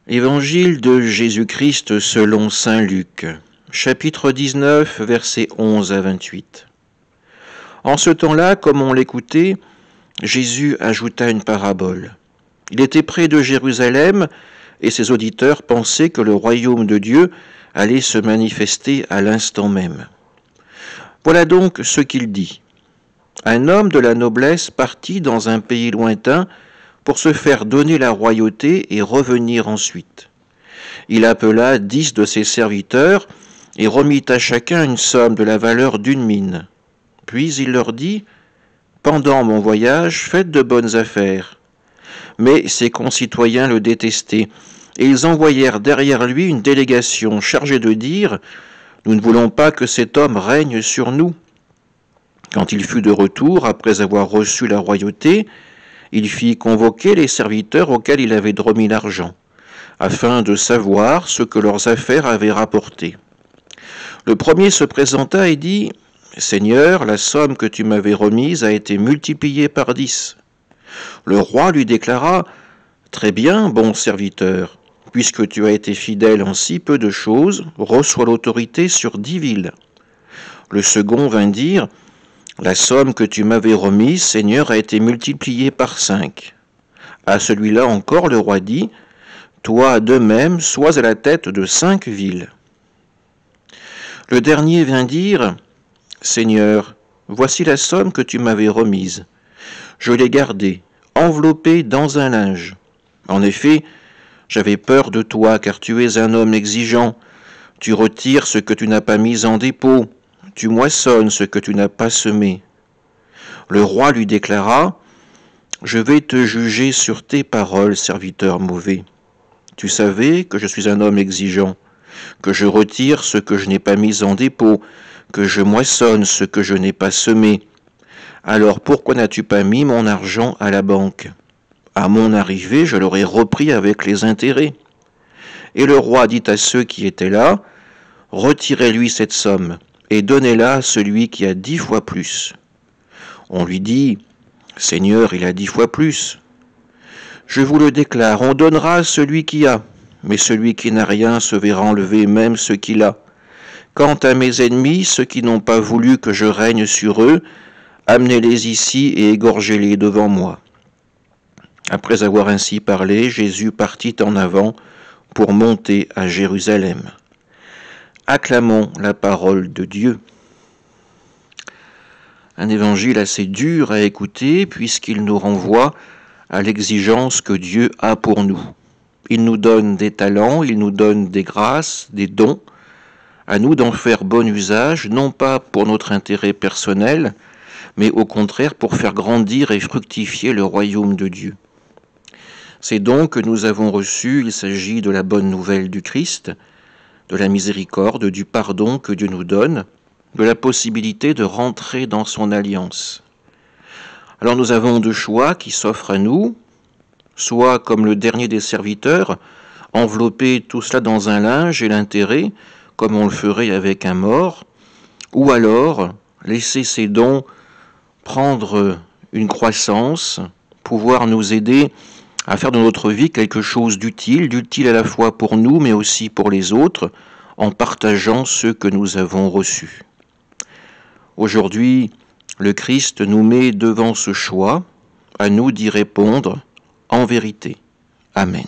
Évangile de Jésus-Christ selon saint Luc, chapitre 19, versets 11 à 28. En ce temps-là, comme on l'écoutait, Jésus ajouta une parabole. Il était près de Jérusalem et ses auditeurs pensaient que le royaume de Dieu allait se manifester à l'instant même. Voilà donc ce qu'il dit. Un homme de la noblesse partit dans un pays lointain pour se faire donner la royauté et revenir ensuite. Il appela 10 de ses serviteurs et remit à chacun une somme de la valeur d'une mine. Puis il leur dit : « Pendant mon voyage, faites de bonnes affaires. » Mais ses concitoyens le détestaient, et ils envoyèrent derrière lui une délégation chargée de dire : « Nous ne voulons pas que cet homme règne sur nous. » Quand il fut de retour, après avoir reçu la royauté, il fit convoquer les serviteurs auxquels il avait remis l'argent, afin de savoir ce que leurs affaires avaient rapporté. Le premier se présenta et dit : « Seigneur, la somme que tu m'avais remise a été multipliée par 10. » Le roi lui déclara : « Très bien, bon serviteur, puisque tu as été fidèle en si peu de choses, reçois l'autorité sur 10 villes. » Le second vint dire : « La somme que tu m'avais remise, Seigneur, a été multipliée par 5. » À celui-là encore le roi dit : « Toi de même, sois à la tête de 5 villes. » Le dernier vint dire : « Seigneur, voici la somme que tu m'avais remise. Je l'ai gardée, enveloppée dans un linge. En effet, j'avais peur de toi, car tu es un homme exigeant. Tu retires ce que tu n'as pas mis en dépôt. Tu moissonnes ce que tu n'as pas semé. » Le roi lui déclara : « Je vais te juger sur tes paroles, serviteur mauvais. Tu savais que je suis un homme exigeant, que je retire ce que je n'ai pas mis en dépôt, que je moissonne ce que je n'ai pas semé. Alors pourquoi n'as-tu pas mis mon argent à la banque ? À mon arrivée, je l'aurais repris avec les intérêts. » Et le roi dit à ceux qui étaient là : « Retirez-lui cette somme et donnez-la à celui qui a 10 fois plus. » On lui dit : « Seigneur, il a 10 fois plus. » « Je vous le déclare, on donnera à celui qui a, mais celui qui n'a rien se verra enlever même ce qu'il a. Quant à mes ennemis, ceux qui n'ont pas voulu que je règne sur eux, amenez-les ici et égorgez-les devant moi. » Après avoir ainsi parlé, Jésus partit en avant pour monter à Jérusalem. Acclamons la parole de Dieu. Un évangile assez dur à écouter puisqu'il nous renvoie à l'exigence que Dieu a pour nous. Il nous donne des talents, il nous donne des grâces, des dons. À nous d'en faire bon usage, non pas pour notre intérêt personnel, mais au contraire pour faire grandir et fructifier le royaume de Dieu. Ces dons que nous avons reçus, il s'agit de la bonne nouvelle du Christ, de la miséricorde, du pardon que Dieu nous donne, de la possibilité de rentrer dans son alliance. Alors nous avons 2 choix qui s'offrent à nous, soit comme le dernier des serviteurs, envelopper tout cela dans un linge et l'enterrer, comme on le ferait avec un mort, ou alors laisser ces dons prendre une croissance, pouvoir nous aider à faire de notre vie quelque chose d'utile à la fois pour nous, mais aussi pour les autres, en partageant ce que nous avons reçu. Aujourd'hui, le Christ nous met devant ce choix, à nous d'y répondre en vérité. Amen.